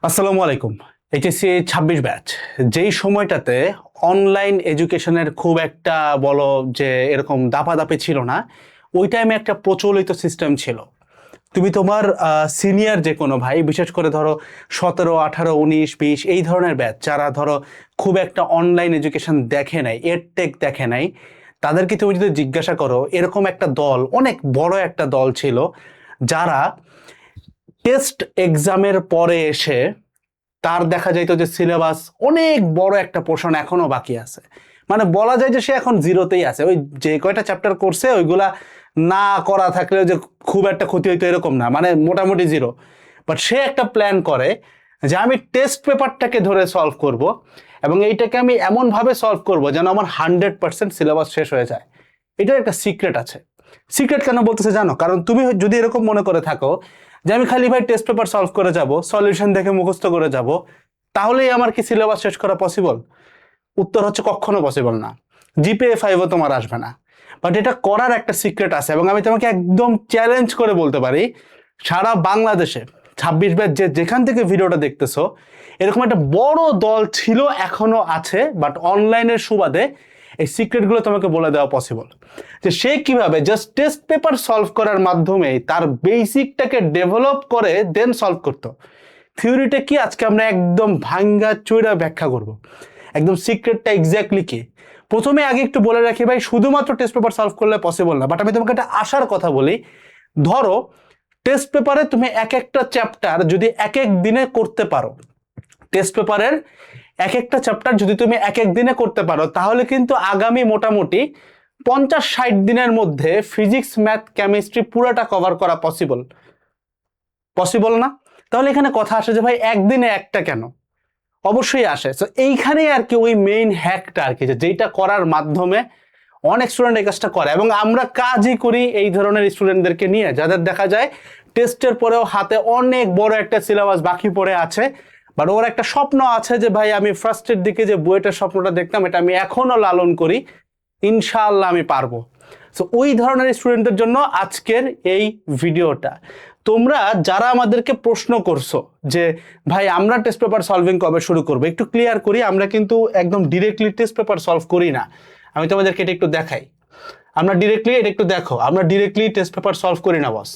আসসালামু আলাইকুম। HSC 26 batch যেই সময়টাতে অনলাইন এডুকেশনের খুব একটা বলো যে এরকম দাপাদাপি ছিল না, ওই টাইমে একটা প্রচলিত সিস্টেম ছিল। তুমি তোমার সিনিয়র যে কোনো ভাই, বিশেষ করে ধরো 17, 18, 19, 20 এই ধরনের ব্যাচ যারা ধরো খুব একটা অনলাইন এডুকেশন দেখে নাই, এডটেক দেখে নাই, তাদেরকে তুমি যদি জিজ্ঞাসা করো, এরকম একটা দল, অনেক বড় একটা দল ছিল যারা টেস্ট এক্সামের পরে এসে তার দেখা যাইত যে সিলেবাস অনেক বড় একটা পোর্শন এখনো বাকি আছে। মানে বলা যায় যে সে এখন জিরোতেই আছে। ওই যে কয়টা চ্যাপ্টার করছে ওইগুলা না করা থাকলেও যে খুব একটা ক্ষতি হইতো এরকম না, মানে মোটামুটি জিরো। বাট সে একটা প্ল্যান করে যে আমি টেস্ট পেপারটাকে ধরে সলভ করব এবং এইটাকে আমি এমনভাবে সলভ করব যেন আমার 100% সিলেবাস শেষ হয়ে যায়। এটার একটা সিক্রেট আছে। সিক্রেট কেন বলতেছে জানো? কারণ তুমি যদি এরকম মনে করে থাকো যে আমি খালি ভাই টেস্ট পেপার সলভ করে যাব, সলিউশন দেখে মুখস্থ করে যাব, তাহলেই আমার কি সিলেবাস শেষ করা পসিবল? উত্তর হচ্ছে কখনো পসিবল না। জিপিএ 5ও তোমার আসবে না। বাট এটা করার একটা সিক্রেট আছে এবং আমি তোমাকে একদম চ্যালেঞ্জ করে বলতে পারি, সারা বাংলাদেশে 26 ব্যাচ যেখান থেকে ভিডিওটা দেখতেছো, এরকম একটা বড় দল ছিল, এখনো আছে, বাট অনলাইনের সুবাদে এই সিক্রেটগুলো তোমাকে বলে দেওয়া পসিবল। যে সে কিভাবে জাস্ট টেস্ট পেপার সলভ করার মাধ্যমে তার বেসিকটাকে ডেভেলপ করে দেন সলভ করতো। থিওরিটা কি আজকে আমরা একদম ভাঙ্গা চুইরা ব্যাখ্যা করব। একদম সিক্রেটটা এক্স্যাক্টলি কি। প্রথমে আগে একটু বলে রাখি ভাই, শুধুমাত্র টেস্ট পেপার সলভ করলে পসিবল না। বাট আমি তোমাকে একটা আশার কথা বলি। ধরো টেস্ট পেপারে তুমি এক একটা চ্যাপ্টার যদি এক এক দিনে করতে পারো, টেস্ট পেপারের এক একটা চ্যাপ্টার যদি তুমি এক এক দিনে করতে পারো, তাহলে কিন্তু আগামী মোটামুটি 50-60 দিনের মধ্যে ফিজিক্স, ম্যাথ, কেমিস্ট্রি পুরোটা কভার করা পসিবল। পসিবল না? তাহলে এখানে কথা আসে যে ভাই একদিনে একটা কেন? অবশ্যই আসে। তো এইখানেই আর কি ওই মেইন হ্যাকটা আর কি, যেটা করার মাধ্যমে অনেক স্টুডেন্ট এই কাজটা করে এবং আমরা কাজই করি এই ধরনের স্টুডেন্টদেরকে নিয়ে, যাদের দেখা যায় টেস্টের পরেও হাতে অনেক বড় একটা সিলেবাস বাকি পড়ে আছে, বাট ওর একটা স্বপ্ন আছে যে ভাই আমি ফার্স্টের দিকে যে বুয়েটের স্বপ্নটা দেখতাম এটা আমি এখনো লালন করি, ইনশাআল্লাহ আমি পারবো। সো ওই ধরনের স্টুডেন্টদের জন্য আজকের এই ভিডিওটা। তোমরা যারা আমাদেরকে প্রশ্ন করছো যে ভাই আমরা টেস্ট পেপার সলভিং কবে শুরু করবো, একটু ক্লিয়ার করি, আমরা কিন্তু একদম ডিরেক্টলি টেস্ট পেপার সলভ করি না। আমি তোমাদেরকে এটা একটু দেখাই। আমরা ডিরেক্টলি, এটা একটু দেখো, আমরা ডিরেক্টলি টেস্ট পেপার সলভ করি না বস।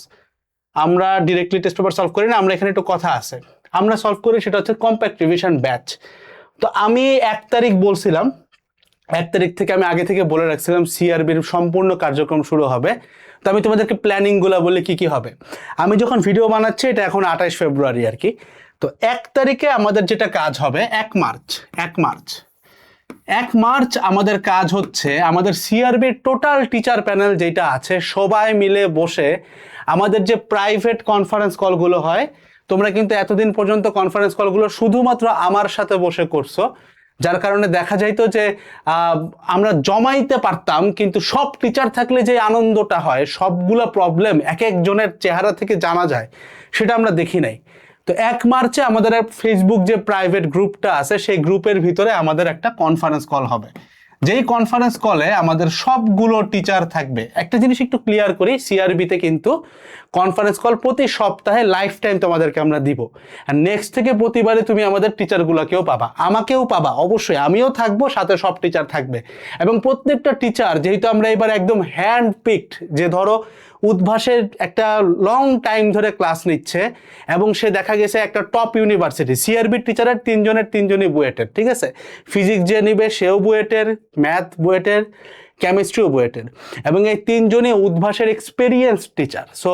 আমরা ডিরেক্টলি টেস্ট পেপার সলভ করি না। আমরা এখানে একটু কথা আছে, আমরা সলভ করি সেটা হচ্ছে কম্প্যাক্ট রিভিশন ব্যাচ। তো আমি 1 তারিখ বলছিলাম, 1 তারিখ থেকে আমি আগে থেকে বলে রাখছিলাম সিআরবির সম্পূর্ণ কার্যক্রম শুরু হবে। তো আমি তোমাদেরকে প্ল্যানিংগুলো বলি কি কি হবে। আমি যখন ভিডিও বানাচ্ছি এটা এখন 28 ফেব্রুয়ারি আর কি। তো 1 তারিখে আমাদের যেটা কাজ হবে, 1 মার্চ আমাদের কাজ হচ্ছে আমাদের সিআরবির টোটাল টিচার প্যানেল যেটা আছে সবাই মিলে বসে আমাদের যে প্রাইভেট কনফারেন্স কলগুলো হয়, তোমরা কিন্তু এতদিন পর্যন্ত কনফারেন্স কলগুলো শুধুমাত্র আমার সাথে বসে করছো, যার কারণে দেখা যাইতো যে আমরা জমাইতে পারতাম, কিন্তু সব টিচার থাকলে যে আনন্দটা হয়, সবগুলো প্রবলেম এক একজনের চেহারা থেকে জানা যায়, সেটা আমরা দেখি নাই। তো 1 মার্চে আমাদের ফেসবুক যে প্রাইভেট গ্রুপটা আছে সেই গ্রুপের ভিতরে আমাদের একটা কনফারেন্স কল হবে, যেই কনফারেন্স কলে আমাদের সবগুলো টিচার থাকবে। একটা জিনিস একটু ক্লিয়ার করি, সিআরবিতে কিন্তু কনফারেন্স কল প্রতি সপ্তাহে লাইফ টাইম তোমাদেরকে আমরা দিব। আর নেক্সট থেকে প্রতিবারে তুমি আমাদের টিচারগুলোকেও পাবা, আমাকেও পাবা, অবশ্যই আমিও থাকবো, সাথে সব টিচার থাকবে। এবং প্রত্যেকটা টিচার, যেহেতু আমরা এবার একদম হ্যান্ড পিকড, যে ধরো উদ্ভাসের একটা লং টাইম ধরে ক্লাস নিচ্ছে এবং সে দেখা গেছে একটা টপ ইউনিভার্সিটি, সিআরবির টিচারের 3 জনের 3 জনই বুয়েটের, ঠিক আছে? ফিজিক্স যে নিবে সেও বুয়েটের, ম্যাথ বুয়েটের, কেমিস্ট্রিও বুয়েটের, এবং এই 3 জনই উদ্ভাসের এক্সপেরিয়েন্স টিচার। সো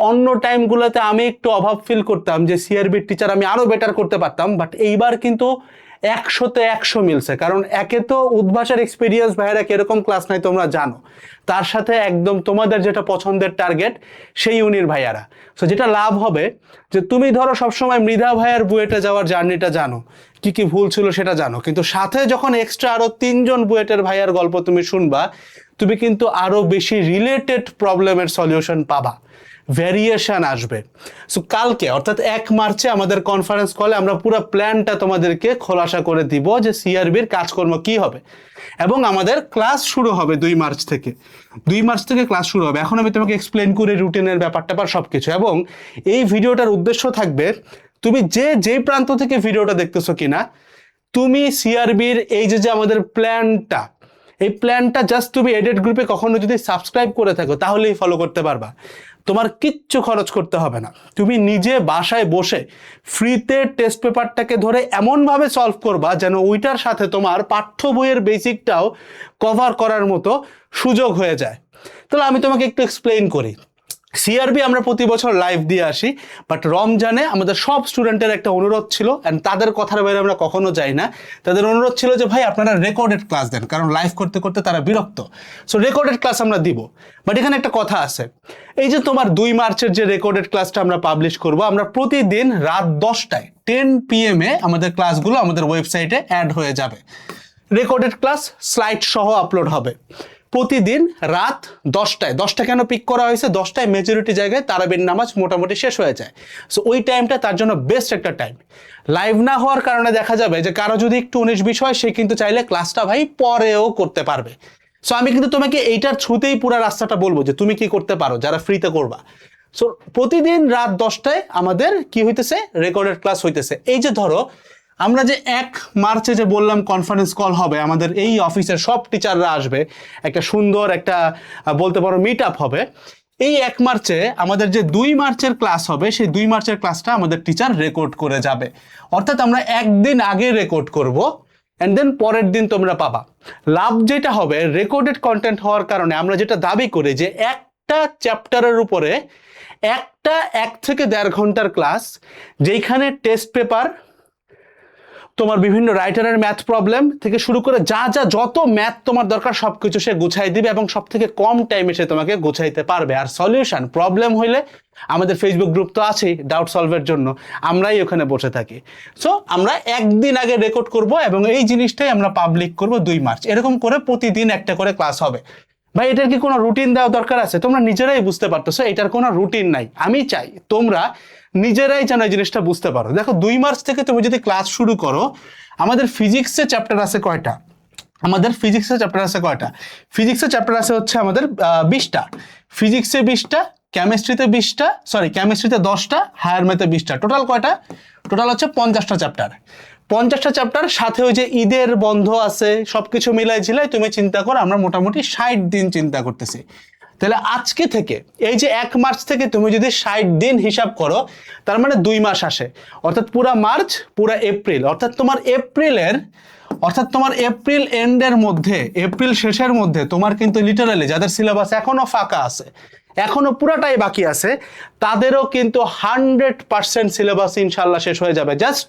অন্য টাইমগুলোতে আমি একটু অভাব ফিল করতাম যে সিআরবির টিচার আমি আরও বেটার করতে পারতাম, বাট এইবার কিন্তু 100তে 100 মিলছে। কারণ একে তো উদ্ভাসের এক্সপিরিয়েন্স ভাইয়েরা কিরকম ক্লাস নাই তোমরা জানো, তার সাথে একদম তোমাদের যেটা পছন্দের টার্গেট সেই ইউনির ভাইয়ারা। সো যেটা লাভ হবে যে তুমি ধরো সবসময় মৃধা ভাইয়ার বুয়েটে যাওয়ার জার্নিটা জানো, কি কি ভুল ছিল সেটা জানো, কিন্তু সাথে যখন এক্সট্রা আরো 3 জন বুয়েটের ভাইয়ার গল্প তুমি শুনবা, তুমি কিন্তু আরো বেশি রিলেটেড প্রবলেমের সলিউশন পাবা, ভ্যারিয়েশন আসবে। সো কালকে অর্থাৎ 1 মার্চে আমাদের কনফারেন্স কলে আমরা পুরো প্ল্যানটা তোমাদেরকে খোলাসা করে দিব যে সিআরবির কাজকর্ম কি হবে, এবং আমাদের ক্লাস শুরু হবে 2 মার্চ থেকে। 2 মার্চ থেকে ক্লাস শুরু হবে। এখন আমি তোমাকে এক্সপ্লেন করি রুটিনের ব্যাপারটা বা সবকিছু, এবং এই ভিডিওটার উদ্দেশ্য থাকবে তুমি যে প্রান্ত থেকে ভিডিওটা দেখতেছো কিনা, তুমি সিআরবির এই যে আমাদের প্ল্যানটা, এই প্ল্যানটা জাস্ট তুমি এডিট গ্রুপে কখনো যদি সাবস্ক্রাইব করে থাকো তাহলেই ফলো করতে পারবা। তোমার কিচ্ছু খরচ করতে হবে না, তুমি নিজে বাসায় বসে ফ্রিতে টেস্ট পেপারটাকে ধরে এমনভাবে সলভ করবা যেন ওইটার সাথে তোমার পাঠ্য বইয়ের বেসিকটাও কভার করার মতো সুযোগ হয়ে যায়। তাহলে আমি তোমাকে একটু এক্সপ্লেইন করি। সিআরবি আমরা প্রতি বছর লাইভ দিয়ে আসি, বাট রমজানে আমাদের সব স্টুডেন্টের একটা অনুরোধ ছিল, অ্যান্ড তাদের কথার বাইরে আমরা কখনো যাই না। তাদের অনুরোধ ছিল যে ভাই আপনারা রেকর্ডেড ক্লাস দেন, কারণ লাইভ করতে করতে তারা বিরক্ত। সো রেকর্ডেড ক্লাস আমরা দিব, বাট এখানে একটা কথা আছে। এই যে তোমার 2 মার্চের যে রেকর্ডেড ক্লাসটা আমরা পাবলিশ করব, আমরা প্রতিদিন রাত 10টায় 10 PM আমাদের ক্লাসগুলো আমাদের ওয়েবসাইটে অ্যাড হয়ে যাবে। রেকর্ডেড ক্লাস স্লাইড সহ আপলোড হবে প্রতিদিন রাত 10টায়। 10টা কেন পিক করা হয়েছে? 10টায় মেজরিটি জায়গায় তারাবির নামাজ মোটামুটি শেষ হয়ে যায়। সো ওই টাইমটা তার জন্য বেস্ট একটা টাইম। লাইভ না হওয়ার কারণে দেখা যাবে যে কারো যদি একটু 19-20 হয়, সে কিন্তু চাইলে ক্লাসটা ভাই পরেও করতে পারবে। সো আমি কিন্তু তোমাকে এইটার থ্রুতেই পুরো রাস্তাটা বলবো যে তুমি কি করতে পারো যারা ফ্রিতে করবা। সো প্রতিদিন রাত 10টায় আমাদের কি হইতেছে, রেকর্ডেড ক্লাস হইতেছে। এই যে ধরো আমরা যে 1 মার্চে যে বললাম কনফারেন্স কল হবে, আমাদের এই অফিসের সব টিচাররা আসবে, একটা সুন্দর একটা বলতে পারো মিট আপ হবে। এই 1 মার্চে আমাদের যে 2 মার্চের ক্লাস হবে, সেই 2 মার্চের ক্লাসটা আমাদের টিচার রেকর্ড করে যাবে। অর্থাৎ আমরা একদিন আগে রেকর্ড করব, অ্যান্ড দেন পরের দিন তোমরা পাবা। লাভ যেটা হবে, রেকর্ডেড কন্টেন্ট হওয়ার কারণে আমরা যেটা দাবি করি যে একটা চ্যাপ্টারের উপরে একটা 1 থেকে 1.5 ঘন্টার ক্লাস, যেখানে টেস্ট পেপার, তোমার বিভিন্ন রাইটারের ম্যাথ প্রবলেম থেকে শুরু করে যত ম্যাথ তোমার দরকার সবকিছু সে গুছাই দিবে, এবং সব থেকে কম টাইমে সে তোমাকে গুছাইতে পারবে। আর সলিউশন, প্রবলেম হইলে আমাদের ফেসবুক গ্রুপ তো আছেই ডাউট সলভের জন্য, আমরাই ওখানে বসে থাকি। সো আমরা একদিন আগে রেকর্ড করব এবং এই জিনিসটাই আমরা পাবলিক করব 2 মার্চ। এরকম করে প্রতিদিন একটা করে ক্লাস হবে। ভাই এটার কি কোনো রুটিন দেওয়া দরকার আছে? তোমরা নিজেরাই বুঝতে পারতেছো এটার কোনো রুটিন নাই। আমি চাই তোমরা নিজেরাই যেন এই জিনিসটা বুঝতে পারো। দেখো 2 মার্চ থেকে তুমি যদি ক্লাস শুরু করো, আমাদের ফিজিক্সের চ্যাপ্টার আছে কয়টা? ফিজিক্সের চ্যাপ্টার আছে হচ্ছে আমাদের 20টা। ফিজিক্সে 20টা, কেমিস্ট্রিতে 20টা, কেমিস্ট্রিতে 10টা, হায়ার ম্যাথে 20টা। টোটাল কয়টা? টোটাল হচ্ছে 50টা চ্যাপ্টার। 50টা চ্যাপ্টার, সাথে ওই যে ঈদের বন্ধ আছে, সবকিছু মিলাই ঝিলাই তুমি চিন্তা করো আমরা মোটামুটি 60 দিন চিন্তা করতেছি। তাহলে আজকে থেকে এই যে 1 মার্চ থেকে তুমি যদি 60 দিন হিসাব করো, তার মানে 2 মাস আসে। অর্থাৎ পুরা মার্চ, পুরা এপ্রিল, অর্থাৎ তোমার এপ্রিল এন্ডের মধ্যে, এপ্রিল শেষের মধ্যে তোমার কিন্তু লিটারালি যাদের সিলেবাস এখনো ফাঁকা আছে, এখনো পুরাটাই বাকি আছে, তাদেরও কিন্তু 100% সিলেবাস ইনশাল্লাহ শেষ হয়ে যাবে জাস্ট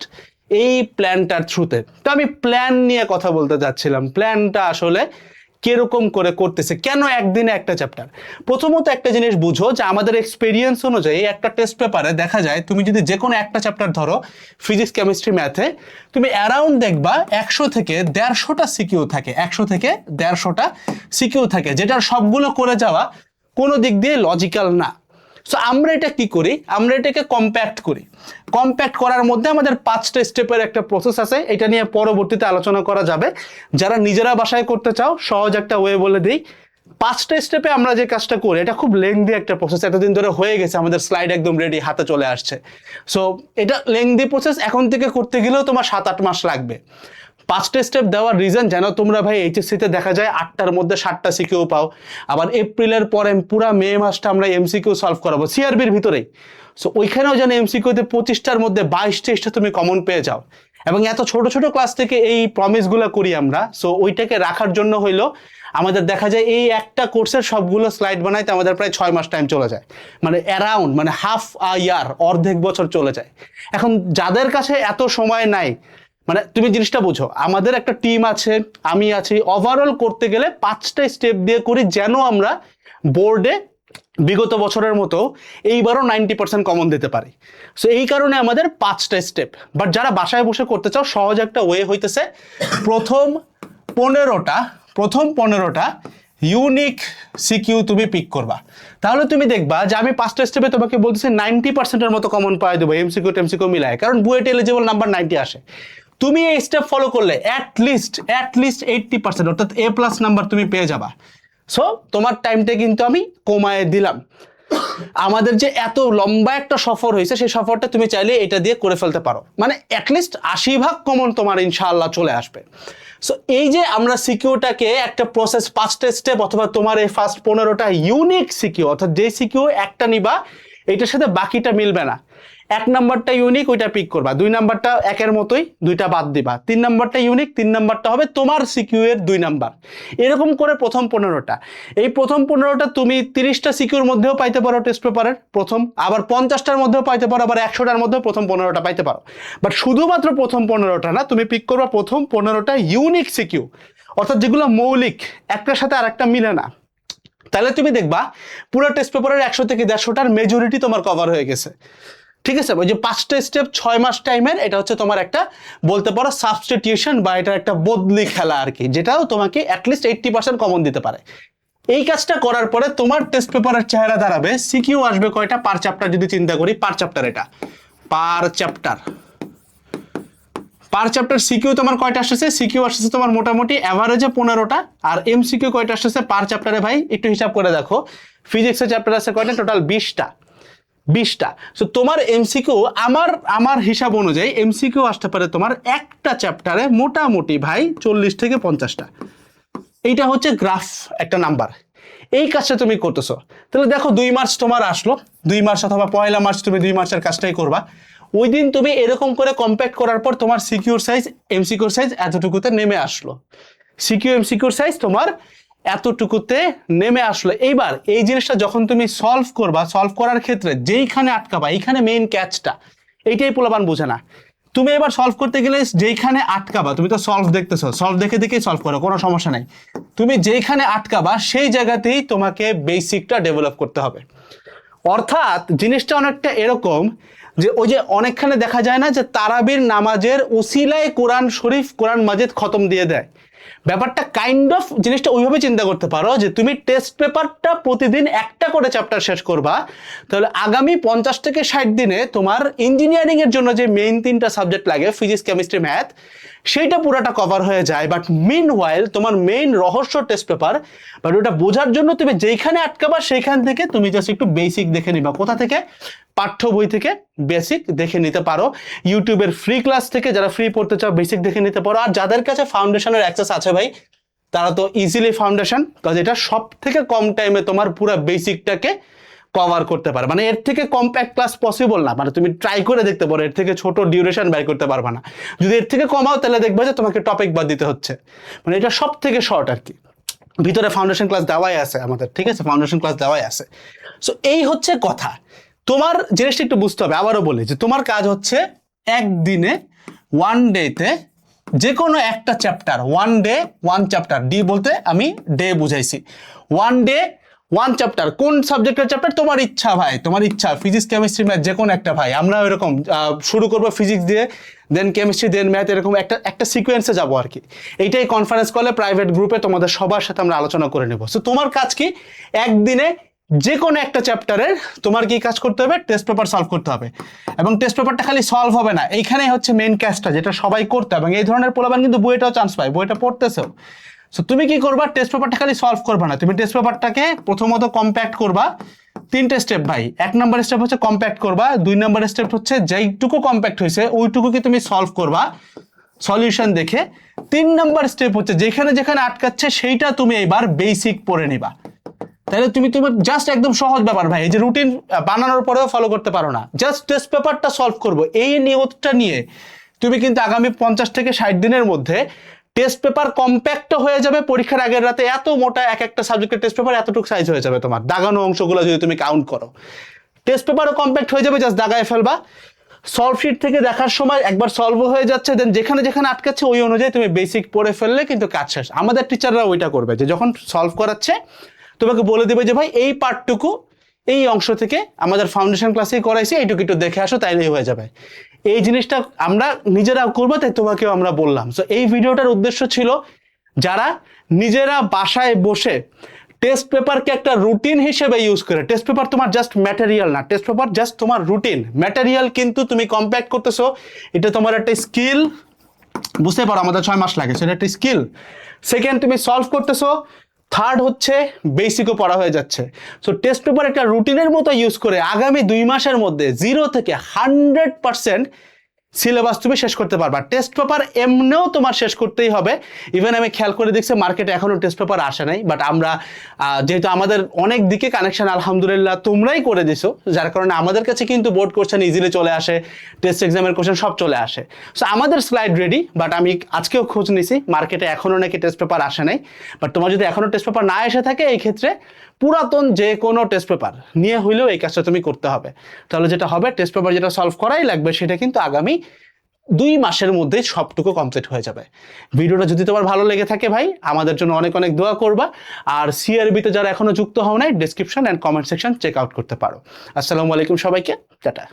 এই প্ল্যানটার থ্রুতে। তো আমি প্ল্যান নিয়ে কথা বলতে যাচ্ছিলাম, প্ল্যানটা আসলে কিরকম করে করতেছে, কেন একদিনে একটা চ্যাপ্টার। প্রথমত একটা জিনিস বুঝো যে আমাদের এক্সপেরিয়েন্স অনুযায়ী একটা টেস্ট পেপারে দেখা যায় তুমি যদি যে কোনো একটা চ্যাপ্টার ধরো, ফিজিক্স, কেমিস্ট্রি, ম্যাথে, তুমি অ্যারাউন্ড দেখবা 100 থেকে 150টা সিকিউ থাকে, 100 থেকে 150টা সিকিউ থাকে, যেটার সবগুলো করে যাওয়া কোনো দিক দিয়ে লজিক্যাল না। সো আমরা এটা কি করি, আমরা এটাকে কম্প্যাক্ট করি। কম্প্যাক্ট করার মধ্যে আমাদের 5টা স্টেপের একটা প্রসেস আছে, এটা নিয়ে পরবর্তীতে আলোচনা করা যাবে। যারা নিজেরা বাসায় করতে চাও, সহজ একটা ওয়ে বলে দিই। 5টা স্টেপে আমরা যে কাজটা করি, এটা খুব লেংদি একটা প্রসেস, এতদিন ধরে হয়ে গেছে, আমাদের স্লাইড একদম রেডি, হাতে চলে আসছে। সো এটা লেংদি প্রসেস, এখন থেকে করতে গেলেও তোমার 7-8 মাস লাগবে। 5টা স্টেপ দেওয়ার রিজন যেন তোমরা ভাই এইচএসসিতে দেখা যায় 8টার মধ্যে 7টা সিকিউ পাও। আবার এপ্রিলের পরে পুরা মে মাসটা আমরা এমসিকিউ সলভ করাবো সিআরবির ভিতরেই। সো ওইখানেও যেন এমসিকিউতে 25টার মধ্যে 22-23টা তুমি কমন পেয়ে যাও। এবং এত ছোট ছোট ক্লাস থেকে এই প্রমিসগুলো করি আমরা। সো ওইটাকে রাখার জন্য হইলো আমাদের দেখা যায় এই একটা কোর্সের সবগুলো স্লাইড বানাইতে আমাদের প্রায় 6 মাস টাইম চলে যায়, মানে অ্যারাউন্ড মানে হাফ আ ইয়ার, অর্ধেক বছর চলে যায়। এখন যাদের কাছে এত সময় নাই, মানে তুমি জিনিসটা বুঝো, আমাদের একটা টিম আছে, আমি আছি, ওভারঅল করতে গেলে 5টা স্টেপ দিয়ে করি যেন আমরা বোর্ডে বিগত বছরের মতো এইবারও 90% কমন দিতে পারি। সো এই কারণে আমাদের 5টা স্টেপ। বাট যারা বাসায় বসে করতে চাও, সহজ একটা ওয়ে হইতেছে প্রথম 15টা ইউনিক সিকিউ তুমি পিক করবা। তাহলে তুমি দেখবা যে আমি 5টা স্টেপে তোমাকে বলতেছি 90%-এর মতো কমন পাওয়া দেবো এমসিকিউ টেমসিকিউ মিলায়, কারণ বুয়েট এলিজিবল নাম্বার 90 আসে। তুমি এই স্টেপ ফলো করলে অ্যাটলিস্ট 80% অর্থাৎ A+ নাম্বার তুমি পেয়ে যাবা। সো তোমার টাইমটা কিন্তু আমি কমায় দিলাম। আমাদের যে এত লম্বা একটা সফর হয়েছে সেই সফরটা তুমি চাইলে এটা দিয়ে করে ফেলতে পারো, মানে অ্যাটলিস্ট 80% কমন তোমার ইনশাআল্লাহ চলে আসবে। সো এই যে আমরা সিকিউটাকে একটা প্রসেস 5টা স্টেপ অথবা তোমার এই ফার্স্ট 15টা ইউনিক সিকিউ, অর্থাৎ যে সিকিউ একটা নিবা এটার সাথে বাকিটা মিলবে না। 1 নাম্বারটা ইউনিক, ওইটা পিক করবা। 2 নাম্বারটা একের মতোই, 2টা বাদ দিবা। 3 নাম্বারটা ইউনিক, 3 নাম্বারটা হবে তোমার সিকিউ এর 2 নাম্বার। এরকম করে প্রথম 15টা। এই প্রথম 15টা তুমি 30টা সিকিউর মধ্যেও পাইতে পারো টেস্ট পেপারের প্রথম, আবার 50টার মধ্যেও পাইতে পারো, আবার 100টার মধ্যেও প্রথম 15টা পাইতে পারো। বাট শুধুমাত্র প্রথম 15টা না, তুমি পিক করবা প্রথম 15টা ইউনিক সিকিউ, অর্থাৎ যেগুলো মৌলিক, একটার সাথে আরেকটা মিলে না। তাহলে তুমি দেখবা পুরো টেস্ট পেপারের 100 থেকে 150টার মেজরিটি তোমার কভার হয়ে গেছে। ঠিক আছে, ওই যে 5টা স্টেপ 6 মাস টাইমের, এটা হচ্ছে তোমার একটা বলতে পারো সাবস্টিটিউশন বা এটা একটা বদলি খেলা আর কি, যেটাও তোমাকে অ্যাটলিস্ট 80% কমন দিতে পারে। এই কাজটা করার পরে তোমার টেস্ট পেপারের চেহারা দাঁড়াবে, সিকিউ আসবে কয়টা পার চ্যাপ্টার যদি চিন্তা করি, পার চ্যাপ্টার এটা পার চ্যাপ্টার সিকিউ তোমার কয়টা আসছে, সিকিউ আসছে তোমার মোটামুটি অ্যাভারেজে 15টা। আর এমসিকিউ কয়টা আসছে পার চ্যাপ্টারে ভাই একটু হিসাব করে দেখো, ফিজিক্সের চ্যাপ্টার আছে কয়টা, টোটাল 20টা। সো তোমার এমসিকিউ আমার হিসাব অনুযায়ী এমসিকিউ আসতে পারে তোমার একটা চ্যাপ্টারে মোটামুটি ভাই 40 থেকে 50টা। এইটা হচ্ছে গ্রাফ একটা নাম্বার। এই কাজটা তুমি করতেছো, তাহলে দেখো 2 মার্চ তোমার আসলো, 2 মার্চ অথবা 1 মার্চ তুমি 2 মার্চের কাজটাই করবা। ওই দিন তুমি এরকম করে কম্প্যাক্ট করার পর তোমার সিকিউর সাইজ এমসিকিউর সাইজ এতটুকুতে নেমে আসলো, সিকিউ এমসিকিউর সাইজ তোমার এতটুকুতে নেমে আসলো। এইবার এই জিনিসটা যখন তুমি সলভ করবা, সলভ করার ক্ষেত্রে যেইখানে আটকাবা, এইখানে মেইন ক্যাচটা, এইটাই পোলাপান বুঝে না। তুমি এবার সলভ করতে গেলে যেইখানে আটকাবা, তুমি তো সলভ দেখতেছো, সলভ দেখে দেখেই সলভ করো, কোনো সমস্যা নাই। তুমি যেইখানে আটকাবা সেই জায়গাতেই তোমাকে বেসিকটা ডেভেলপ করতে হবে। অর্থাৎ জিনিসটা অনেকটা এরকম যে ওই যে অনেকখানে দেখা যায় না যে তারাবির নামাজের উসিলায় কোরআন শরীফ কোরআন মাজিদ খতম দিয়ে দেয়, ব্যাপারটা কাইন্ড অফ জিনিসটা ওইভাবে চিন্তা করতে পারো যে তুমি টেস্ট পেপারটা প্রতিদিন একটা করে চ্যাপ্টার শেষ করবা, তাহলে আগামী 50 থেকে 60 দিনে তোমার ইঞ্জিনিয়ারিং এর জন্য যে মেইন 3টা সাবজেক্ট লাগে, ফিজিক্স কেমিস্ট্রি ম্যাথ, সেইটা পুরাটা কভার হয়ে যায়। বাট মিন ওয়াইল তোমার মেইন রহস্য টেস্ট পেপার, বাট ওটা বোঝার জন্য তুমি যেইখানে আটকাবা সেইখান থেকে তুমি জাস্ট একটু বেসিক দেখে নিবা। কোথা থেকে? পাঠ্য বই থেকে বেসিক দেখে নিতে পারো, ইউটিউবের ফ্রি ক্লাস থেকে যারা ফ্রি পড়তে চাও বেসিক দেখে নিতে পারো। আর যাদের কাছে ফাউন্ডেশনের অ্যাক্সেস আছে ভাই, তারা তো ইজিলি ফাউন্ডেশন, কাজ এটা সব থেকে কম টাইমে তোমার পুরো বেসিকটাকে কভার করতে পারে। মানে এর থেকে কম্প্যাক্ট ক্লাস পসিবল না, মানে তুমি ট্রাই করে দেখতে পারো, এর থেকে ছোট ডিউরেশন বের করতে পারবা না। যদি এর থেকে কমাও তাহলে দেখবে যে তোমাকে টপিক বাদ দিতে হচ্ছে, মানে এটা সব থেকে শর্ট আর কি। ভিতরে ফাউন্ডেশন ক্লাস দেওয়াই আছে আমাদের, ঠিক আছে, ফাউন্ডেশন ক্লাস দেওয়াই আছে। সো এই হচ্ছে কথা। তোমার জিনিসটা একটু বুঝতে হবে, আবারও বলি যে তোমার কাজ হচ্ছে একদিনে 1 ডেতে যে কোনো একটা চ্যাপ্টার, 1 ডে 1 চ্যাপ্টার, ডি বলতে আমি ডে বুঝাইছি, 1 ডে 1 চ্যাপ্টার। কোন সাবজেক্টের চ্যাপ্টার তোমার ইচ্ছা ভাই, তোমার ইচ্ছা, ফিজিক্স কেমিস্ট্রি ম্যাথ যে কোনো একটা ভাই। আমরা এরকম শুরু করবো ফিজিক্স দিয়ে, দেন কেমিস্ট্রি, দেন ম্যাথ, এরকম একটা সিকোয়েন্সে যাবো আর কি। এইটাই কনফারেন্স কলে প্রাইভেট গ্রুপে তোমাদের সবার সাথে আমরা আলোচনা করে নেবো। সো তোমার কাজ কি, একদিনে যে কোনো একটা চ্যাপ্টারের তোমার কি কাজ করতে হবে, টেস্ট পেপার সলভ করতে হবে। এবং টেস্ট পেপারটা খালি সলভ হবে না, এইখানেই হচ্ছে মেইন ক্যাচটা, যেটা সবাই করতে হবে। এবং এই ধরনের পোলাপান কিন্তু বইটাও চান্স পায়, বইটা পড়তেছেও। সো তুমি কি করবা, টেস্ট পেপারটা খালি সলভ করবা না, তুমি টেস্ট পেপারটাকে প্রথমত কম্প্যাক্ট করবা। 3টে স্টেপ ভাই। 1 নম্বর স্টেপ হচ্ছে কম্প্যাক্ট করবা, 2 নম্বর স্টেপ হচ্ছে যেইটুকু কম্প্যাক্ট হয়েছে ওইটুকু কি তুমি সলভ করবা সলিউশন দেখে। 3 নম্বর স্টেপ হচ্ছে যেখানে যেখানে আটকাচ্ছে সেইটা তুমি এবার বেসিক পড়ে নিবা। তাহলে তুমি তোমার জাস্ট একদম সহজ ব্যাপার ভাই, এই যে রুটিন বানানোর পরেও ফলো করতে পারো না, জাস্ট টেস্ট পেপারটা সলভ করবো এই নিয়তটা নিয়ে তুমি কিন্তু আগামী 50 থেকে 60 দিনের মধ্যে টেস্ট পেপার কম্প্যাক্ট হয়ে যাবে। পরীক্ষার আগের রাতে এত মোটা এক একটা সাবজেক্টের টেস্ট পেপার এতটুকু সাইজ হয়ে যাবে তোমার, দাগানো অংশগুলো যদি তুমি কাউন্ট করো, টেস্ট পেপারও কম্প্যাক্ট হয়ে যাবে, জাস্ট দাগায় ফেলবা। সলভ শিট থেকে দেখার সময় একবার সলভ হয়ে যাচ্ছে, দেন যেখানে যেখানে আটকাচ্ছে ওই অনুযায়ী তুমি বেসিক পড়ে ফেললে কিন্তু কাজ শেষ। আমাদের টিচাররা ওইটা করবে যে যখন সলভ করাচ্ছে তোমাকে বলে দেবে যে ভাই এই পার্টটুকু এই অংশ থেকে আমাদের ফাউন্ডেশন ক্লাসেই করাইছি, এইটুকু একটু দেখে আসো, তাইলেই হয়ে যাবে। এই জিনিসটা আমরা নিজেরা করবো, তাই তোমাকেও আমরা বললাম। সো এই ভিডিওটার উদ্দেশ্য ছিল যারা নিজেরা বাসায় বসে টেস্ট পেপারকে একটা রুটিন হিসেবে ইউজ করে, টেস্ট পেপার তোমার জাস্ট ম্যাটেরিয়াল না, টেস্ট পেপার জাস্ট তোমার রুটিন। ম্যাটেরিয়াল কিন্তু তুমি কম্প্যাক্ট করতেছো, এটা তোমার একটা স্কিল, বুঝতে পারো আমাদের 6 মাস লাগে, সেটা একটা স্কিল। সেকেন্ড, তুমি সলভ করতেছো, থার্ড হচ্ছে বেসিকও পড়া হয়ে যাচ্ছে। সো টেস্ট পেপার একটা রুটিনের মতো ইউজ করে আগামী 2 মাসের মধ্যে 0 থেকে 100% সিলেবাস তুমি শেষ করতে পারবা। টেস্ট পেপার এমনিও তোমার শেষ করতেই হবে। ইভেন আমি খেয়াল করে দেখছি মার্কেটে এখনো টেস্ট পেপার আসে নাই, বাট আমরা যেহেতু আমাদের অনেক দিকে কানেকশন আলহামদুলিল্লাহ তোমরাই করে দিছো, যার কারণে আমাদের কাছে কিন্তু বোর্ড কোশ্চেন ইজিলি চলে আসে, টেস্ট এক্সামের কোশ্চেন সব চলে আসে। সো আমাদের স্লাইড রেডি, বাট আমি আজকেও খোঁজ নিছি মার্কেটে এখনো নাকি টেস্ট পেপার আসে নাই। বাট তোমার যদি এখনো টেস্ট পেপার না এসে থাকে, এই ক্ষেত্রে পুরাতন যে কোনো টেস্ট পেপার নিয়ে হইলেও এই কাজটা তুমি করতে হবে। তাহলে যেটা হবে, টেস্ট পেপার যেটা সলভ করাই লাগবে সেটা কিন্তু আগামী 2 মাসের মধ্যে সবটুকু কমপ্লিট হয়ে যাবে। ভিডিওটা যদি তোমার ভালো লেগে থাকে ভাই, আমাদের জন্য অনেক অনেক দোয়া করবা। আর সিআরবিতে যারা এখনো যুক্ত হও নাই, description and comment section check out করতে পারো। আসসালামু আলাইকুম সবাইকে, টাটা।